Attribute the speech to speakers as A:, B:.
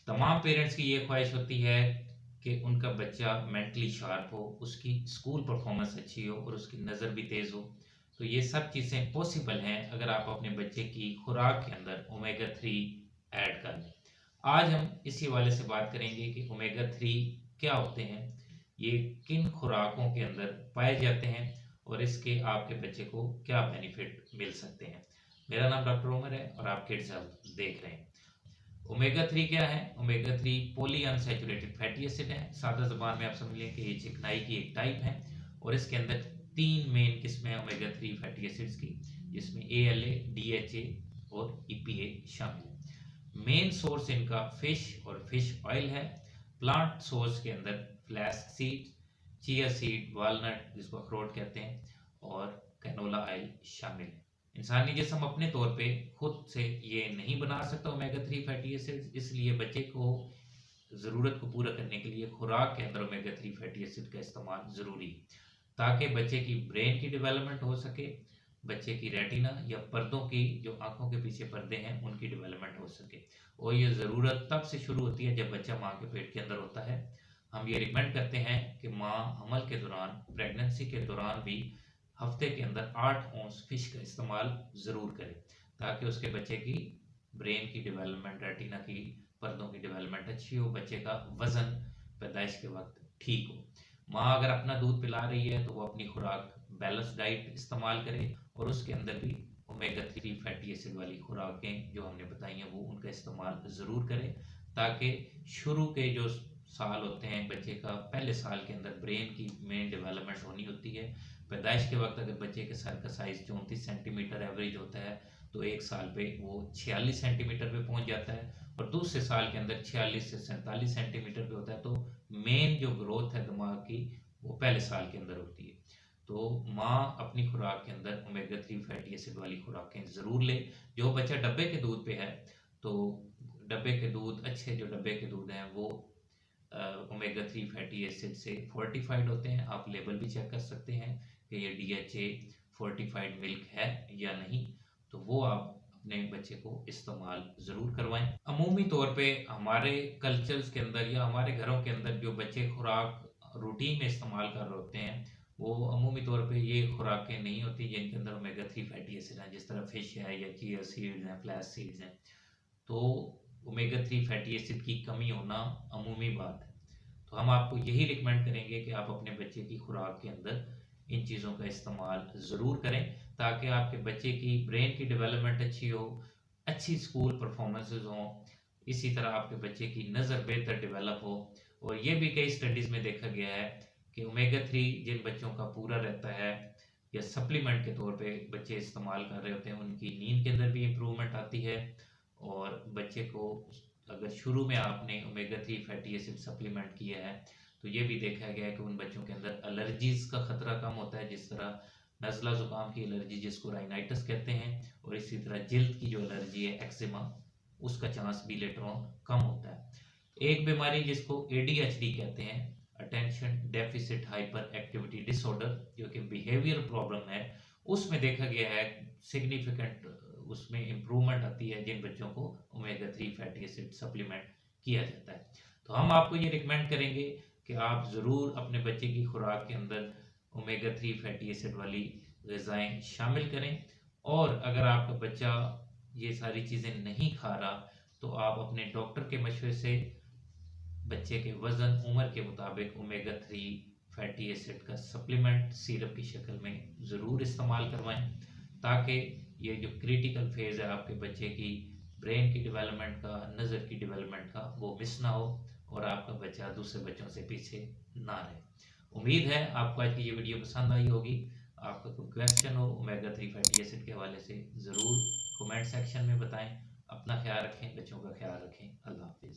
A: तमाम पेरेंट्स की ये ख्वाहिश होती है कि उनका बच्चा मेंटली शार्प हो, उसकी स्कूल परफॉर्मेंस अच्छी हो और उसकी नज़र भी तेज़ हो। तो ये सब चीज़ें पॉसिबल हैं अगर आप अपने बच्चे की खुराक के अंदर ओमेगा 3 ऐड कर लें। आज हम इसी हवाले से बात करेंगे कि ओमेगा 3 क्या होते हैं, ये किन खुराकों के अंदर पाए जाते हैं और इसके आपके बच्चे को क्या बेनिफिट मिल सकते हैं। मेरा नाम डॉक्टर उमर है और आप किड्स हेल्थ देख रहे हैं। ओमेगा 3 क्या है? Omega 3 poly unsaturated fatty acid है। सादा ज़बान में आप समझ लें कि ये चिकनाई की एक टाइप है और इसके अंदर 3 मेन किस्में हैं ओमेगा 3 फैटी एसिड्स की, जिसमें ALA, DHA और EPA शामिल है। मेन सोर्स इनका फिश और फिश ऑयल है। प्लांट सोर्स के अंदर flax seed, chia seed, walnut जिसको अखरोट कहते हैं और कैनोला ऑयल शामिल है। इंसानी जिस्म अपने तौर पे खुद से ये नहीं बना सकता ओमेगा 3 फैटी एसिड, इसलिए बच्चे को ज़रूरत को पूरा करने के लिए खुराक के अंदर ओमेगा 3 फैटी एसिड का इस्तेमाल ज़रूरी है, ताकि बच्चे की ब्रेन की डेवलपमेंट हो सके, बच्चे की रेटिना या पर्दों की जो आंखों के पीछे पर्दे हैं उनकी डेवलपमेंट हो सके। और ये ज़रूरत तब से शुरू होती है जब बच्चा माँ के पेट के अंदर होता है। हम ये रिकमेंड करते हैं कि माँ हमल के दौरान, प्रेगनेंसी के दौरान भी हफ्ते के अंदर 8 औंस फिश का इस्तेमाल ज़रूर करें, ताकि उसके बच्चे की ब्रेन की डेवलपमेंट, रेटिना की पर्दों की डेवलपमेंट अच्छी हो, बच्चे का वज़न पैदाइश के वक्त ठीक हो। माँ अगर अपना दूध पिला रही है तो वो अपनी खुराक बैलेंस डाइट इस्तेमाल करे और उसके अंदर भी ओमेगा 3 फैटी एसिड वाली खुराकें जो हमने बताई हैं वो उनका इस्तेमाल ज़रूर करें, ताकि शुरू के जो साल होते हैं बच्चे का, पहले साल के अंदर ब्रेन की मेन डेवलपमेंट होनी होती है। पैदाइश के वक्त अगर बच्चे के सर का साइज़ 34 सेंटीमीटर एवरेज होता है तो एक साल पे वो 46 सेंटीमीटर पे पहुंच जाता है और दूसरे साल के अंदर 46 से 47 सेंटीमीटर पे होता है। तो मेन जो ग्रोथ है दिमाग की वो पहले साल के अंदर होती है। तो माँ अपनी खुराक के अंदर ओमेगा 3 फैटी एसिड वाली खुराकें ज़रूर ले। जो बच्चा डब्बे के दूध पे है तो डब्बे के दूध, अच्छे जो डब्बे के दूध हैं वो ओमेगा 3 फैटी एसिड से फोर्टिफाइड होते हैं। आप लेबल भी चेक कर सकते हैं कि ये DHA फोर्टिफाइड मिल्क है या नहीं, तो वो आप अपने बच्चे को इस्तेमाल ज़रूर करवाएं। अमूमी तौर पे हमारे कल्चर्स के अंदर या हमारे घरों के अंदर जो बच्चे खुराक रूटीन में इस्तेमाल कर रहे होते हैं वो अमूमी तौर पे ये खुराकें नहीं होती जिनके अंदर ओमेगा 3 फैटी एसिड हैं, जिस तरह फिश है या चिया सीड्स हैं, फ्लैक्स सीड्स हैं। तो ओमेगा 3 फैटी एसिड की कमी होना अमूमी बात है। तो हम आपको यही रिकमेंड करेंगे कि आप अपने बच्चे की खुराक के अंदर इन चीज़ों का इस्तेमाल ज़रूर करें, ताकि आपके बच्चे की ब्रेन की डेवलपमेंट अच्छी हो, अच्छी स्कूल परफॉर्मेंसेस हों, इसी तरह आपके बच्चे की नज़र बेहतर डेवलप हो। और ये भी कई स्टडीज़ में देखा गया है कि ओमेगा 3 जिन बच्चों का पूरा रहता है या सप्लीमेंट के तौर पे बच्चे इस्तेमाल कर रहे होते हैं, उनकी नींद के अंदर भी इम्प्रूवमेंट आती है। और बच्चे को अगर शुरू में आपने ओमेगा 3 फैटी एसिड सप्लीमेंट किया है तो ये भी देखा गया है कि उन बच्चों के अंदर एलर्जीज का खतरा कम होता है, जिस तरह नज़ला ज़ुकाम की एलर्जी जिसको राइनाइटिस कहते हैं, और इसी तरह जिल्द की जो एलर्जी है एक्जिमा, उसका चांस भी लेटर ऑन कम होता है। एक बीमारी जिसको ADHD कहते हैं, attention deficit hyper activity disorder, जो कि बिहेवियर प्रॉब्लम है, उसमें देखा गया है सिग्निफिकेंट उसमें इम्प्रूवमेंट आती है जिन बच्चों को ओमेगा 3 फैटी एसिड सप्लीमेंट किया जाता है। तो हम आपको ये रिकमेंड करेंगे कि आप ज़रूर अपने बच्चे की खुराक के अंदर ओमेगा 3 फैटी एसिड वाली ग़िज़ाएँ शामिल करें। और अगर आपका बच्चा ये सारी चीज़ें नहीं खा रहा तो आप अपने डॉक्टर के मशवरे से बच्चे के वज़न, उम्र के मुताबिक ओमेगा 3 फैटी एसिड का सप्लीमेंट सिरप की शक्ल में ज़रूर इस्तेमाल करवाएं, ताकि ये जो क्रिटिकल फेज़ है आपके बच्चे की ब्रेन की डेवलपमेंट का, नज़र की डेवलपमेंट का, वो मिस ना हो और आपका बच्चा दूसरे बच्चों से पीछे ना रहे। उम्मीद है आपको आज की ये वीडियो पसंद आई होगी। आपका कोई क्वेश्चन हो ओमेगा 3 फैटी एसिड के हवाले से ज़रूर कमेंट सेक्शन में बताएं। अपना ख्याल रखें, बच्चों का ख्याल रखें। अल्लाह हाफिज़।